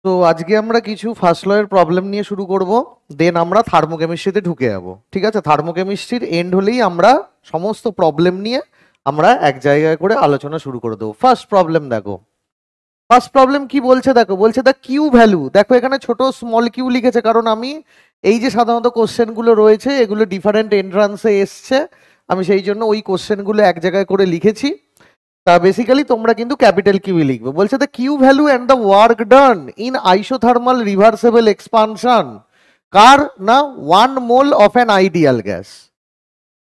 তো আজকে আমরা কিছু ফার্স্ট ল এর প্রবলেম নিয়ে শুরু করব, দেন আমরা থার্মোকেমিস্ট্রিতে ঢুকে যাব। ঠিক আছে, থার্মোকেমিস্ট্রির এন্ড হলেই আমরা সমস্ত প্রবলেম নিয়ে আমরা এক জায়গায় করে আলোচনা শুরু করে দেবো। ফার্স্ট প্রবলেম দেখো, ফার্স্ট প্রবলেম কি বলছে দেখো, বলছে দ্য কিউ ভ্যালু। দেখো এখানে ছোট স্মল কিউ লিখেছে, কারণ আমি এই যে সাধারণত কোশ্চেনগুলো রয়েছে এগুলো ডিফারেন্ট এন্ট্রান্সে এসছে, আমি সেই জন্য ওই কোশ্চেনগুলো এক জায়গায় করে লিখেছি। তা বেসিক্যালি তোমরা কিন্তু ক্যাপিটাল কিউ লিখবে। বলছে the Q value and the work done in isothermal reversible expansion কার না 1 mole of an ideal gas.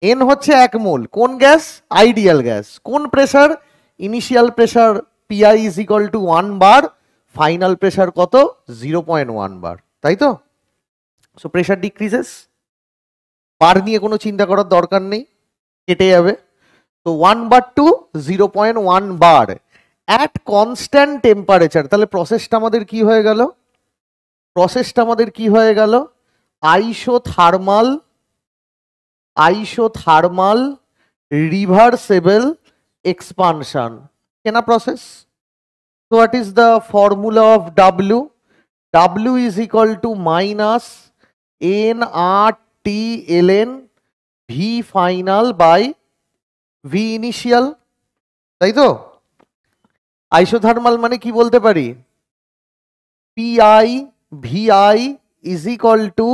N হচ্ছে 1 মোল, কোন গ্যাস? Ideal gas. কোন pressure? Initial pressure PI is equal to 1 bar, final pressure কত? 0.1 বার, তাই তো? So pressure decreases, বার নিয়ে কোনো চিন্তা করার দরকার নেই, কেটে যাবে। তো 1 bar to 0.1 bar at constant temperature. তাহলে প্রসেসটা আমাদের কি হয়ে গেল? প্রসেসটা আমাদের কি হয়ে গেল? Isothermal, isothermal reversible expansion. কেনা process? So what is the formula of W? W is equal to minus nRT ln V final by V initial, তাই তো? আইসোথার্মাল মানে কি বলতে পারি? PI VI is equal to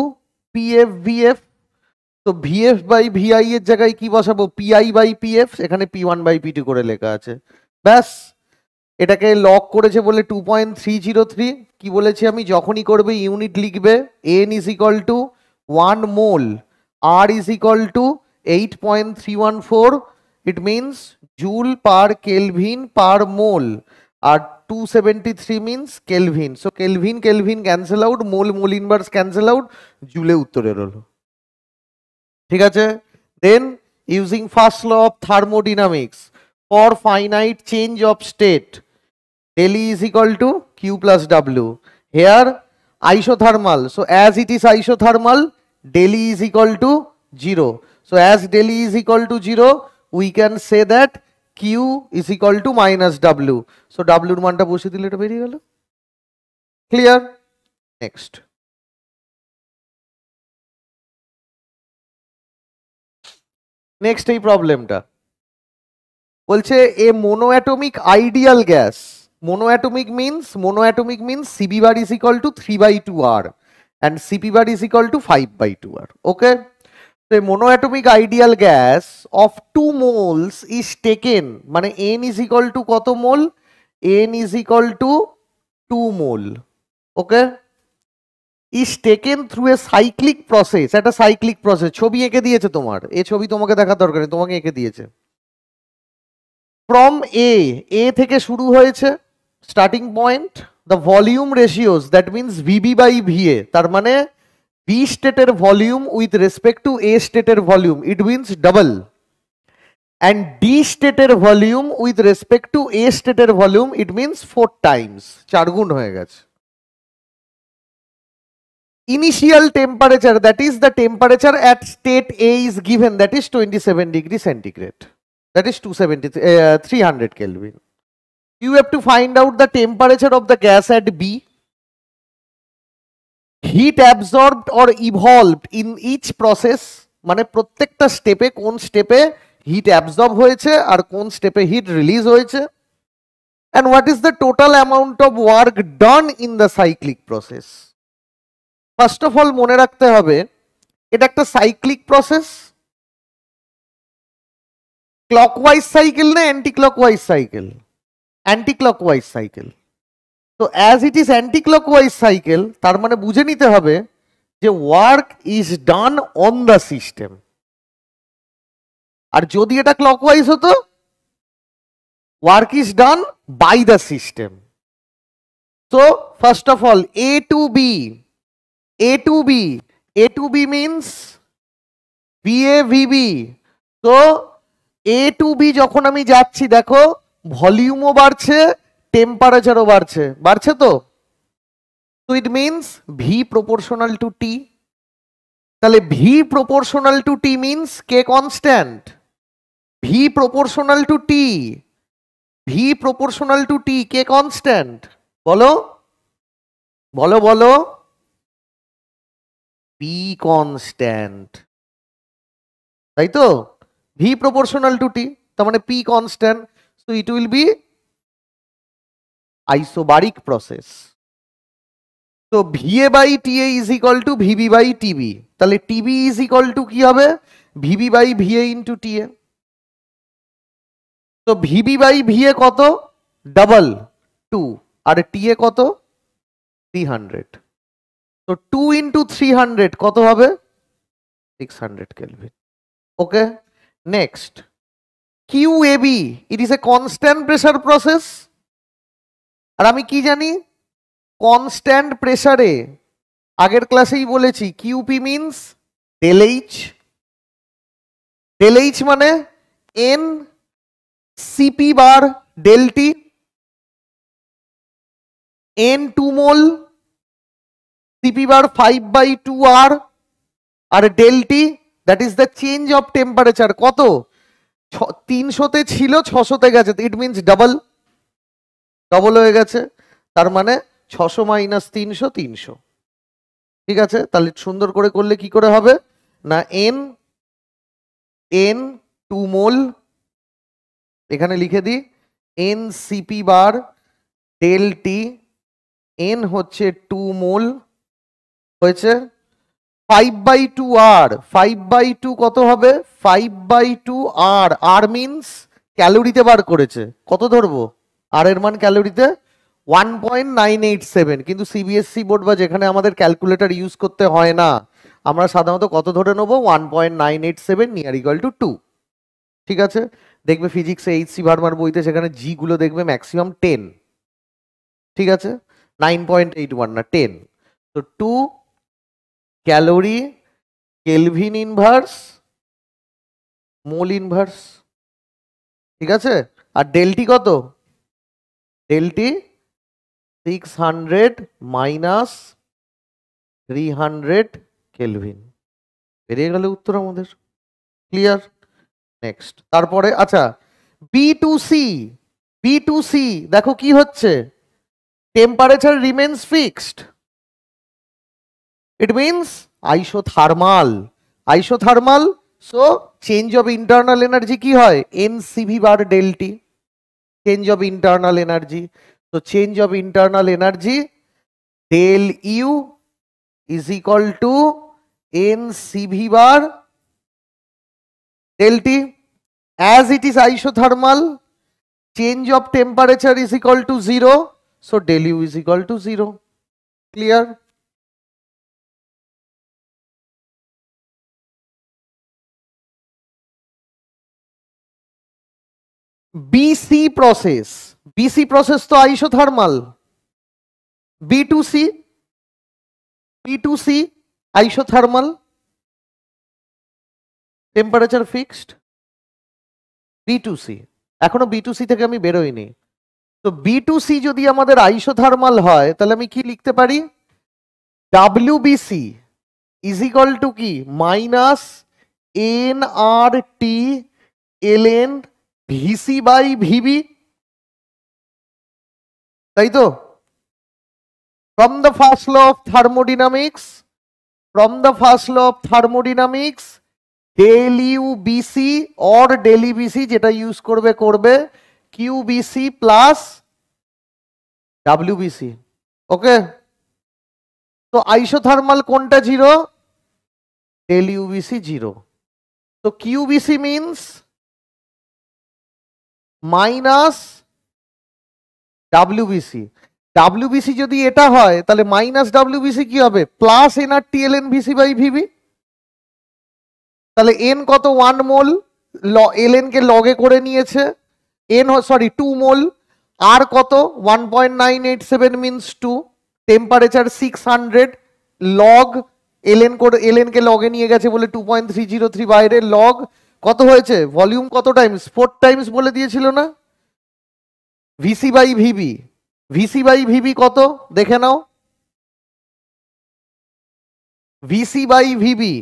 PF VF. তো VF by VI এর জায়গায় কি বসাবো? পিআই বাই পিএফ, এখানে পি1 বাই পি2 করে লেখা আছে, ব্যাস। এটাকে লক করেছে বলে 2.303। কি বলেছি আমি? যখনই করবে ইউনিট লিখবে, n is equal to 1 mole, R is equal to 8.314, it means joule per kelvin per mole, আর 273 means kelvin. So kelvin kelvin cancel out, mole mole inverse cancel out, জুলে উত্তরের হলো। ঠিক আছে, then using first law of thermodynamics for finite change of state, del E is equal to Q plus W. Here isothermal, so as it is isothermal, del E is equal to 0. So as del E is equal to 0, we can say that Q is equal to minus W. So W এর মানটা বসিয়ে দিলে এটা বেরিয়ে গেল। Clear? Next, next এই প্রবলেমটা বলছে a monoatomic ideal gas, monoatomic means Cp bar is equal to 3/2R and Cp bar is equal to 5/2R. Okay, so a monoatomic ideal gas of 2 moles is taken, মানে n is equal to কত মোল? n is equal to 2 mole. Okay, is taken through a cyclic process, একটা cyclic process. ছবি এঁকে দিয়েছে তোমার, এই ছবি তোমাকে দেখার দরকার নেই, তোমাকে এঁকে দিয়েছে। ফ্রম এ থেকে শুরু হয়েছে, starting point, the volume ratios, that means VB by VA, তার মানে বি স্টেটের volume with respect to A স্টেটের volume, it means double, and D স্টেটের volume with respect to A স্টেটের ভলিউম, ইট মিনস 4 টাইমস, 4 গুণ হয়ে গেছে। Initial temperature, that is the temperature at state A is given, that is 27 degree centigrade, that is 300 Kelvin. You have to find out the temperature of the gas at B. Heat absorbed or evolved in each process, মানে প্রত্যেকটা স্টেপে কোন স্টেপে hit absorb হয়েছে আর কোন স্টেপে hit release হয়েছে, and what is the total amount of work done in the cyclic process. First of all মনে রাখতে হবে এটা একটা সাইক্লিক প্রসেস। ক্লকওয়াইজ সাইকেল না anti clockwise cycle? Anti clockwise cycle. তো as it is anti clockwise cycle, তার মানে বুঝে নিতে হবে যে work is done on the system. আর যদি এটা ক্লকওয়াইজ হতো, work is done by the system. তো first of all A to B, A to B, A to B means VA VB. তো এ টু বি যখন আমি যাচ্ছি, দেখো ভলিউমও বাড়ছে, টেম্পারেচারও বাড়ছে, বাড়ছে তো। তো it means V proportional to T. তাহলে V proportional to T means K constant, V proportional to T, V proportional to T, K constant, বলো? বলো বলো, পি কনস্ট্যান্ট, তাই তো? ভি প্রপোর্শনাল টু টি, তার মানে P constant, so it will be isobaric process. তো VA by TA is equal to VB by TB, তাহলে TB is equal to কি হবে? VB by VA into TA. তো VB by VA কত? Double 2, আর TA কত? 300। তো 2 into 300 কত হবে? 600 kelvin. Okay, next QAB, it is a constant pressure process. আর আমি কি জানি? কনস্ট্যান্ট প্রেসারে আগের ক্লাসেই বলেছি QP means del H. Del H মানে n CP bar del T, n 2 mole, CP bar 5/2R, আর del T that is the change of temperature. কত? 300-তে ছিল 600-তে গেছে, ইট মিনস ডাবল, ডবল হয়ে গেছে। তার মানে 600 মাইনাস 300, 300। ঠিক আছে, তাহলে সুন্দর করে করলে কি করে হবে না, এন 2 মোল, এখানে লিখে দিই N CP bar del T, N হচ্ছে 2 মোল, হয়েছে 5/2R। 5/2 কত হবে? 5/2R। আর মিনস ক্যালোরিতে বার করেছে, কত ধরবো? আর এর মান ক্যালোরিতে 1.987, কিন্তু সিবিএসসি বোর্ড বা যেখানে আমাদের ক্যালকুলেটর ইউজ করতে হয় না, আমরা সাধারণত কত ধরে নেবো? 1.987 নিয়ার ইকুয়াল টু 2। ঠিক আছে, দেখবে ফিজিক্সে এইচসি ভার্মার বইতে সেখানে জি গুলো দেখবে ম্যাক্সিমাম 10। ঠিক আছে, 9.81 না 10। তো 2 calorie kelvin inverse mole inverse. ঠিক আছে, আর ডেলটি কত? Del T 600 minus 300 kelvin. বেরিয়ে গেল উত্তর আমাদের। ক্লিয়ার? নেক্সট, তারপরে আচ্ছা বি টু সি দেখো কি হচ্ছে? Temperature remains fixed, it means isothermal. Isothermal, so change of internal energy কি হয়? NCV bar del T, change of internal energy. তো change of internal energy del U is equal to NCV bar del T. As it is isothermal, change of temperature is equal to 0. So del U is equal to 0. Clear? BC process. BC process তো isothermal. B2C isothermal, temperature fixed. B2C, এখনো B2C থেকে আমি বেরোইনি। তো B2C যদি আমাদের isothermal হয় তাহলে আমি কি লিখতে পারি? WBC ইজ ইকুয়াল টু কি? Minus NRT ln VC by VB, তাই তো? From the first law of thermodynamics, del U BC or del EBC যেটা ইউজ করবে QBC প্লাস WBC। ওকে, তো আইসোথার্মাল কোনটা 0? del UBC 0। তো QBC means minus WBC। WBC যদি এটা হয় তাহলে মাইনাস WBC কি হবে? Plus NRT ln VC by VB। তাহলে n কত? 1 মোল, ln কে লগে করে নিয়েছে, সরি 2 মোল। আর কত? 1.987 মিনস 2, টেম্পারেচার 600, লগ ln কে লগে নিয়ে গেছে বলে 2.303 বাইরে, লগ কত হয়েছে? ভলিউম কত টাইমস? 4 টাইমস বলে দিয়েছিল না? VC by VB, VC by VB কত দেখে নাও? VC by VB,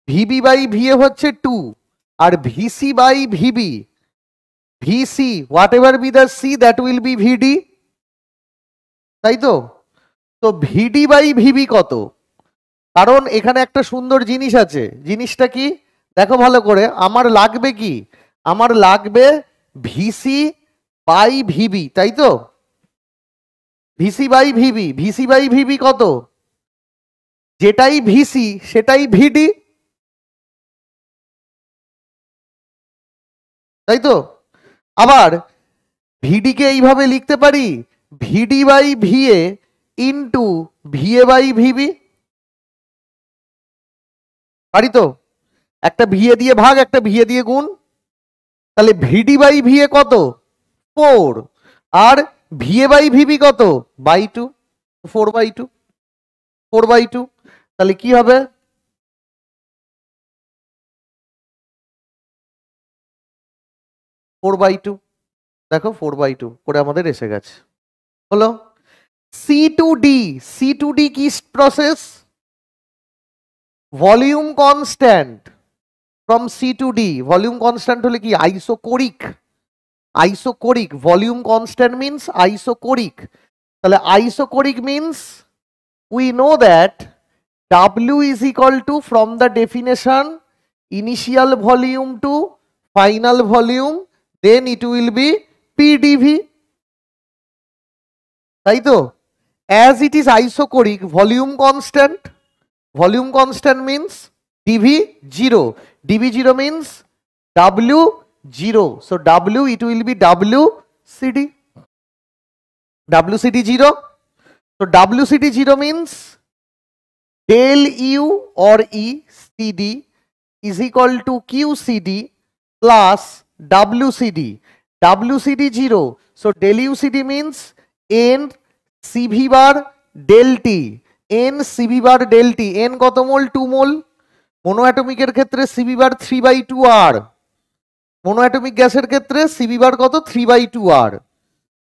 VB by VA হচ্ছে 2, আর VC by VB, be the ever be will be VD will বি ভিডি, তাই তো? তো ভিডি বাই ভিবি কত? কারণ এখানে একটা সুন্দর জিনিস আছে, জিনিসটা কি দেখো ভালো করে। আমার লাগবে কি, আমার লাগবে ভিসি বাই ভিবি, তাই তো? VC by VB, VC by VB কত? যেটাই ভিসি সেটাই ভিডি, তাই তো? আবার ভিডিকে এইভাবে লিখতে পারি, VD by VA into VA by VB, পারি তো? একটা ভিএ দিয়ে ভাগ, একটা ভিএ দিয়ে গুণ, তাহলে ভিডি বাই ভিএ কত? 4। আর ভিএ বাই ভিবি কত? বাই 2, 4/2, 4/2। তাহলে কি হবে? ফোর বাই টু, দেখো 4/2 করে আমাদের এসে গেছে, হলো। C2D, C2D কি প্রসেস? Volume constant from C2D। Volume constant হলে কি? Isochoric, isochoric. Volume constant means isochoric. তাহলে isochoric means we know that W is equal to, from the definition, initial volume to final volume, then it will be PdV, তাই তো? As it is isocoric, volume constant means dV 0, dV 0 means W 0, so W, it will be WCD, WCD 0. So WCD 0 means del U or E CD is equal to QCD plus WCD. WCD 0. So del UCD means N CV bar del T. N CV bar del T. N কত মোল? 2 মোল। মোনোঅ্যাটমিকের ক্ষেত্রে CV বার 3/2 R। মোনোঅ্যাটমিক গ্যাসের ক্ষেত্রে CV বার কত? 3/2 R।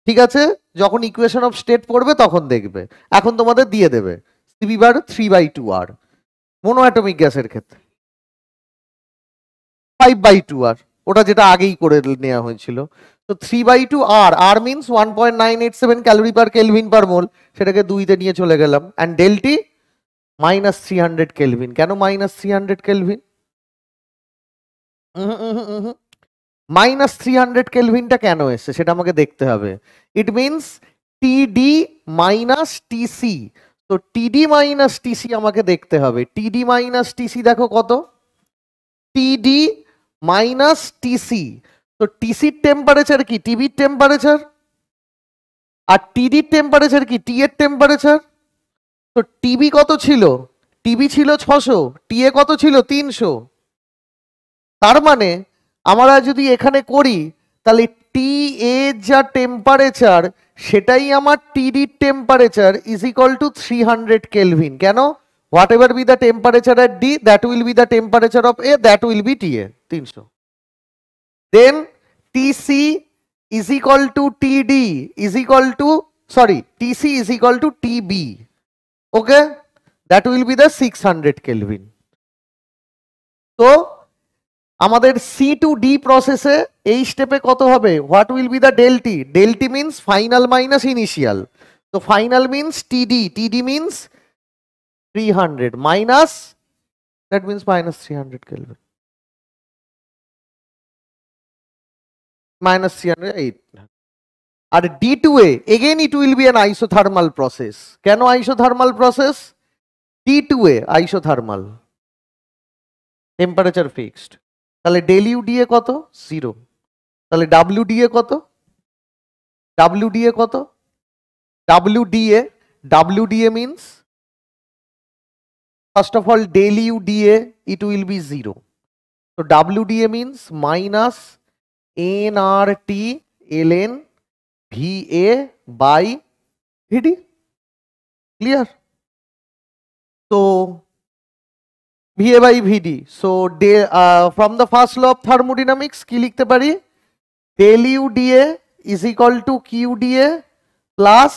ঠিক আছে, যখন equation of state পড়বে তখন দেখবে, এখন তোমাদের দিয়ে দেবে CV বার 3/2 R। মোনোঅ্যাটমিক গ্যাসের ক্ষেত্রে 5/2 R, ওটা যেটা আগেই করে নেওয়া হয়েছিল। তো 3/2 R, R means 1.987 calorie per kelvin per mole, সেটাকে 2 তে নিয়ে চলে গেলাম। And del T -300 kelvin. কেন -300 কেলভিন? -300 কেলভিনটা কেন এসছে সেটা আমাকে দেখতে হবে। ইট মিনস টিডি মাইনাস টিসি। তো টিডি মাইনাস টিসি আমাকে দেখতে হবে। টিডি মাইনাস টিসি দেখো কত? টিডি মাইনাস টিসি। তো টিসির টেম্পারেচার কি? টিবির টেম্পারেচার। আর টিডির টেম্পারেচার কি? টি এর টেম্পারেচার। তো টিবি কত ছিল? টিবি ছিল 600, টিএ কত ছিল? 300। তার মানে আমরা যদি এখানে করি, তাহলে টি এ যা টেম্পারেচার সেটাই আমার টিডির temperature is equal to 300 kelvin. কেন? What ever be the temperature at D, that will be the temperature of A, that will be T A 300। Then TC is equal to TD is equal to, sorry, TC is equal to TB. Okay, that will be the 600 kelvin. তো আমাদের C2D প্রসেসে এই স্টেপে কত হবে? What will be the del T? Del T means final minus initial. তো final means TD, TD means 300 minus, that means -300 kelvin, -308। আর D2A again it will be an isothermal process. কেন isothermal process? D2A isothermal, temperature fixed. তাহলে del U DA কত? 0। তাহলে W DA কত? W DA কত? W DA, W DA means first of all del U DA it will be 0। তো W DA means minus NRT LN VA by VD. Clear? তো VA by VD. So from the first law of thermodynamics কি লিখতে পারি? del UDA is equal to QDA plus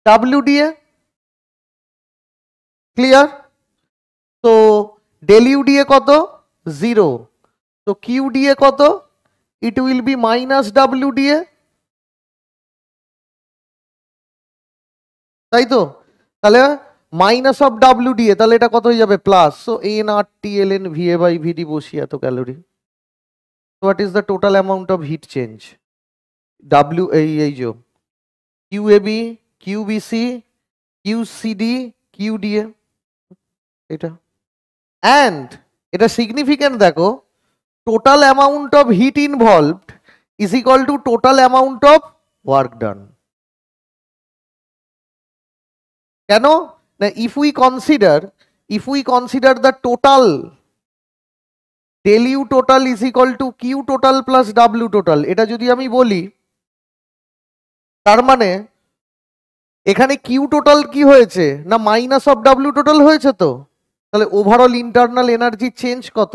WDA. Clear? তো del UDA কত? 0. তো QDA কত? It will be minus WDA. তাই তো? তাহলে minus of W D A, তাহলে এটা কত হয়ে যাবে plus, so n R T L N V A by VD বসি এত calorie. What is the total amount of heat change? W এই যে Q A B, Q B C, Q C D, Q D A, এটা। And এটা significant দেখো, total amount of heat involved is equal to total amount of work done. কেন না, if we consider the total del u total is equal to Q total plus W total, এটা যদি আমি বলি, তার মানে এখানে কিউ টোটাল কি হয়েছে না মাইনাস অফ ডাব্লিউ টোটাল হয়েছে, তো তাহলে ওভারঅল ইন্টারনাল এনার্জি চেঞ্জ কত?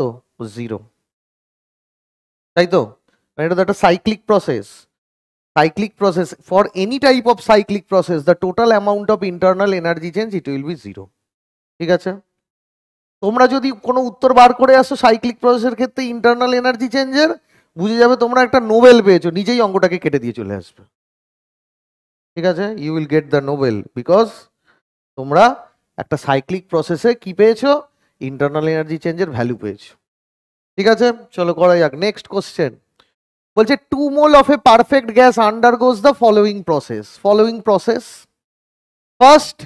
0, তাই তো? এটা তো একটা cyclic process. For any type of cyclic process, the total amount of internal energy change, it will be 0. ঠিক আছে? তোমরা যদি কোনো উত্তর বার করে আসো সাইক্লিক প্রসেসের ক্ষেত্রে ইন্টারনাল এনার্জি চেঞ্জের, বুঝে যাবে তোমরা একটা নোবেল পেয়েছো, নিজেই অঙ্কটাকে কেটে দিয়ে চলে আসবে। ঠিক আছে? You will get the Nobel because তোমরা একটা সাইক্লিক প্রসেসে কি পেয়েছো? ইন্টারনাল এনার্জি চেঞ্জের ভ্যালু পেয়েছো। ঠিক আছে, চলো করা যাক নেক্সট কোশ্চেন। বলছে 2 mole of a perfect gas undergoes the following process. First,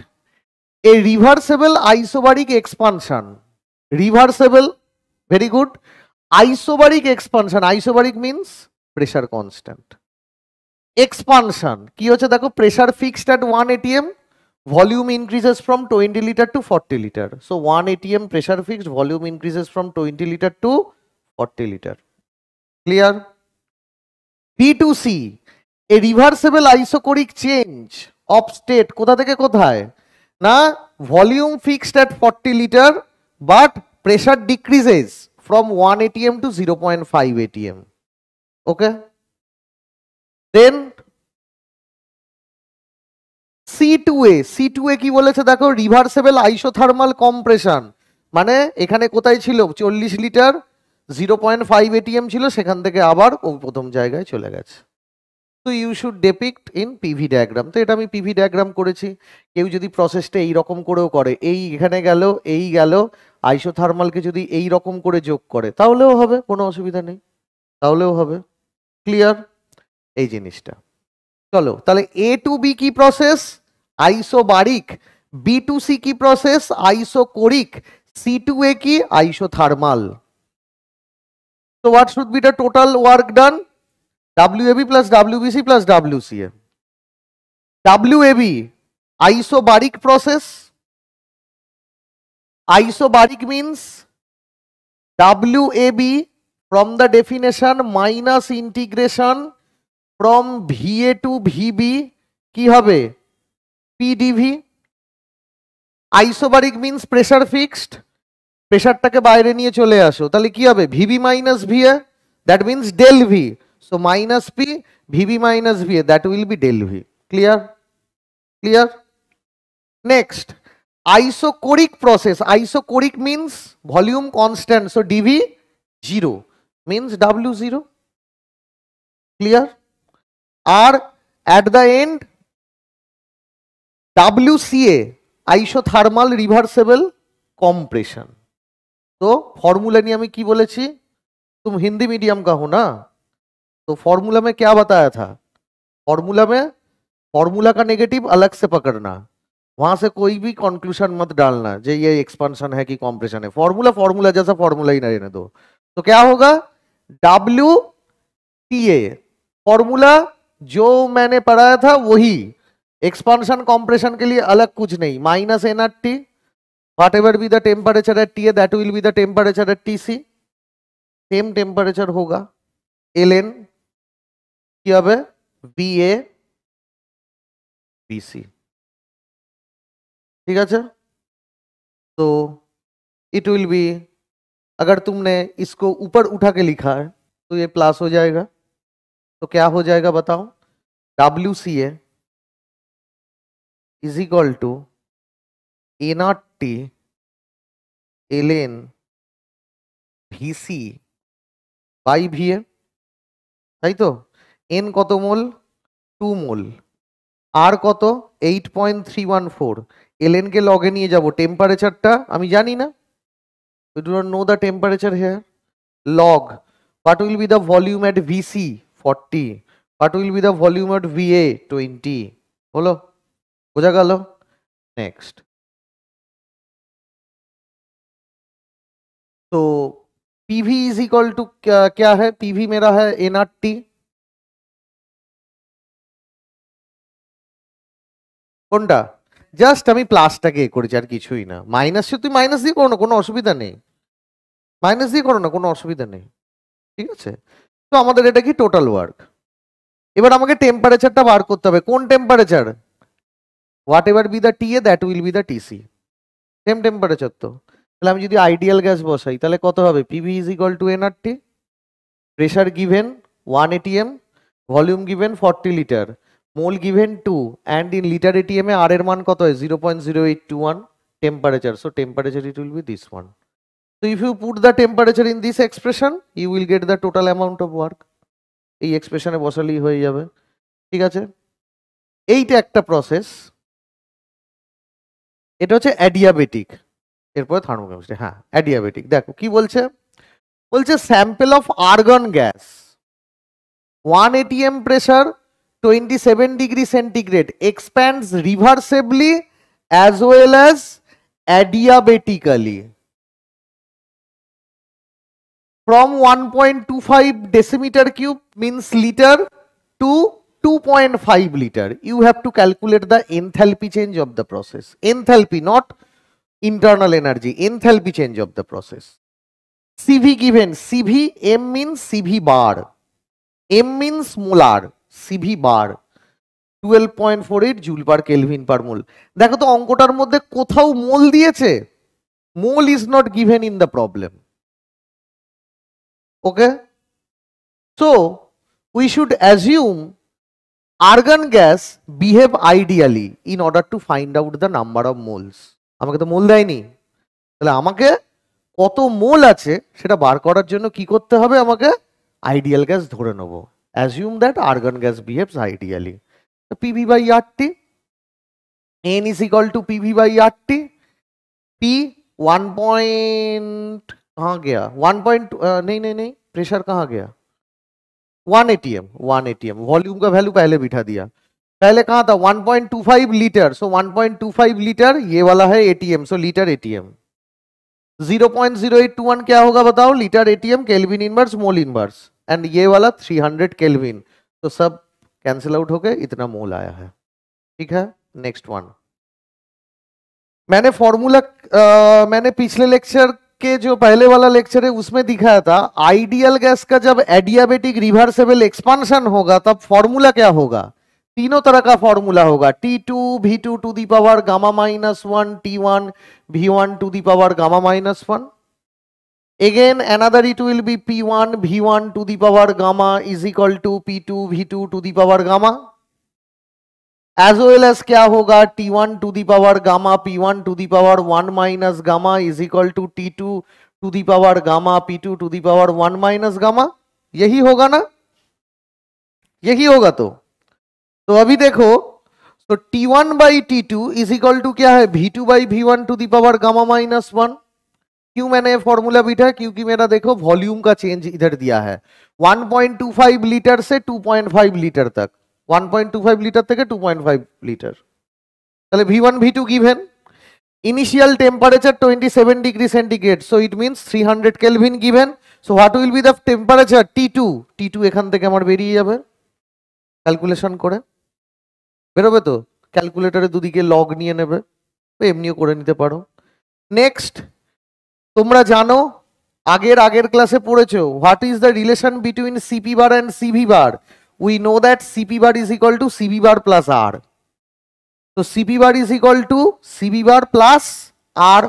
a reversible isobaric expansion. Reversible, very good. Isobaric expansion, isobaric means pressure constant. Expansion কি হচ্ছে দেখো, pressure fixed at 1 atm, volume increases from 20 liter to 40 liter. So 1 atm pressure fixed, volume increases from 20 liter to 40 liter. Clear? B2C, a reversible isochoric change of state, কোথা থেকে কোথায় না, volume fixed at 40 litre but pressure decreases from 1 atm to 0.5 atm. Okay, then C2A কি বলেছে দেখো, reversible isothermal compression, মানে এখানে কোথায় ছিল 40 লিটার, 0.5 atm ছিল, সেখান থেকে আবার ও প্রথম জায়গায় চলে গেছে। তো you should depict in PV diagram. তো এটা আমি পিভি ডায়াগ্রাম করেছি। কেউ যদি প্রসেসটা এই রকম করেও করে, এই এখানে গেল, এই গেল, আইসোথার্মালকে যদি এই রকম করে যোগ করে তাহলেও হবে, কোনো অসুবিধা নেই, তাহলেও হবে। ক্লিয়ার এই জিনিসটা? চলো তাহলে এ টু বি কি process? Isobaric. B to C কি process? Isochoric. C to A কি? আইসোথার্মাল। তো what should be the total work done? WAB plus WBC plus WCA. WAB, isobaric process. Isobaric means WAB from the definition minus integration from VA to VB কি হবে? PdV. Isobaric means pressure fixed, প্রেসারটাকে বাইরে নিয়ে চলে আসো, তাহলে কি হবে? VB minus VA, that means del V. So minus P, VB minus VA, that will be del V. Clear? Clear? Next, isochoric process. Isochoric means volume constant. So dV 0 means W 0. Clear? Or at the end, WCA, isothermal reversible compression. तो formula नहीं हमें की बोले छी, तुम Hindi medium का हो ना, तो फॉर्मूला में क्या बताया था? फॉर्मूला में फॉर्मूला का नेगेटिव अलग से पकड़ना, वहां से कोई भी कंक्लूजन मत डालना जो ये एक्सपेंशन है कि कॉम्प्रेशन है। फॉर्मूला फॉर्मूला जैसा फॉर्मूला ही रहने दो। तो क्या होगा? WTA, फॉर्मूला जो मैंने पढ़ाया था वही, एक्सपेंशन कॉम्प्रेशन के लिए अलग कुछ नहीं, minus nRT, whatever be the temperature at TA, that will be the temperature at TC, same temperature होगा। ln কি হবে? BA BC। ठीक है? तो इट विल बी, अगर तुमने इसको ऊपर उठा के लिखा है तो ये प्लस हो जाएगा, तो क्या हो जाएगा बताओ? WCA is equal to A0T ln VC by VA, তাই তো? N কত মোল? 2 মোল। আর কত? 8.314। ln কে লগে নিয়ে যাব, টেম্পারেচারটা আমি জানি না, we do not know the temperature here. Log, what will be the volume at VC? 40. What will be the volume at VA? 20. হলো, বোঝা গেল? নেক্সট, तो PV इज इक्वल टू क्या है? PV मेरा है nRT, কোনটা? জাস্ট আমি প্লাসটাকে এ করেছি, আর কিছুই না। মাইনাস তুই মাইনাস দিয়ে করো না, কোনো অসুবিধা নেই, মাইনাস দিয়ে করো না, কোনো অসুবিধা নেই, ঠিক আছে? তো আমাদের এটা কি টোটাল ওয়ার্ক। এবার আমাকে টেম্পারেচারটা বার করতে হবে। কোন temperature? What ever be the TA that will be the TC, same temperature তো। তাহলে আমি যদি আইডিয়াল গ্যাস বসাই তাহলে কত হবে? PV is equal to nRT, pressure given 1 atm, volume given 40 litre, mole given 2, and in litre ATM এ R এর মান কত হয়? 0.0821 temperature. So temperature it will be this one. So if you put the temperature in this expression you will get the total amount of work. এই এক্সপ্রেশনে বসালেই হয়ে যাবে, ঠিক আছে? এইটা একটা প্রসেস, এটা হচ্ছে অ্যাডিয়াবেটিক। এরপরে থার্মোকেমিস্ট্রি, হ্যাঁ অ্যাডিয়াবেটিক। দেখো কি বলছে, বলছে sample of argon gas 1 atm pressure 27 degree centigrade expands reversibly as well as adiabatically from 1.25 decimeter cube means liter to 2.5 liter. You have to calculate the enthalpy change of the process. Enthalpy, not internal energy, enthalpy change of the process. CV given, CV, M means CV bar, M means molar, CV bar 12.48 joule per kelvin per mole. দেখো তো অঙ্কটার মধ্যে কোথাও mole দিয়েছে? Mole is not given in the problem. Okay, so we should assume argon gas behave ideally in order to find out the number of moles. আমাকে তো মোল দেয়নি, তাহলে আমাকে কত মোল আছে সেটা বার করার জন্য কি করতে হবে? আমাকে আইডিয়াল গ্যাস ধরে নেব। Assume that argon gas behaves ideally. PV by RT, N is equal to PV by RT. P 1 point कहाँ गया? 1 point नहीं प्रेशर कहाँ गया? 1 atm, 1 atm। वॉल्यूम का वैल्यू पहले बिठा दिया, पहले कहाँ था? 1.25 लीटर। सो 1.25 लीटर ये वाला है एटीएम, सो लीटर एटीएम। 0.0821 क्या होगा बताओ? Litre ATM, kelvin inverse, mole inverse, and ये वाला 300 केल्विन। तो सब कैंसिल आउट हो गए, इतना मोल आया है, ठीक है? नेक्स्ट वन, मैंने फॉर्मूला मैंने पिछले लेक्चर के जो पहले वाला लेक्चर है उसमें दिखाया था, आइडियल गैस का जब एडियाबेटिक रिवर्सेबल एक्सपांशन होगा तब फॉर्मूला क्या होगा? तीनों तरह का फॉर्मूला होगा, T2 V2 to the power gamma -1, T1 V1 to the power gamma -1। Again another it will be P1 V1 to the power gamma is equal to P2 V2 to the power gamma, as well as क्या होगा? T1 to the power gamma P1 to the power 1 minus gamma is equal to T2 to the power gamma P2 to the power 1 minus gamma। यही होगा ना? यही होगा। तो अभी देखो, तो T1 by T2 is equal to क्या है? V2 by V1 to the power gamma -1। क्यों मैंने फॉर्मूला बिठा? क्योंकि मेरा देखो वॉल्यूम का चेंज इधर दिया है 1.25 लीटर से 2.5 लीटर तक, 1.25 লিটার থেকে 2.5 লিটার। তাহলে V1 V2 given, initial temperature 27 degree centigrade, so it means 300 Kelvin given. So what will be the temperature? T2, T2 এখান থেকে আমার বেরিয়ে যাবে, ক্যালকুলেশন করে বেরোবে। তো ক্যালকুলেটরে দুদিকে লগ নিয়ে নেবে, এমনিও করে নিতে পারো। নেক্সট, তোমরা জানো আগের ক্লাসে পড়েছো, what is the relation between CP bar and CV bar? We know that CP bar is equal to CB bar plus R. So CP bar is equal to CB bar plus R.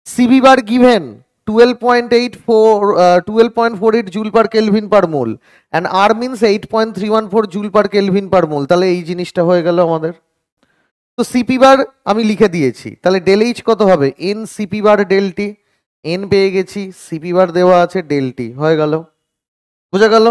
CB bar given 12.48 joule per Kelvin per mole and R means 8.314 joule per Kelvin per mole। তাহলে এই জিনিসটা হয়ে গেল আমাদের। তো CP bar আমি লিখে দিয়েছি, তাহলে ডেল H কত হবে? N CP bar del T, N পেয়ে গেছি, CP bar দেওয়া আছে ডেল T, হয়ে গেল, বোঝা গেল?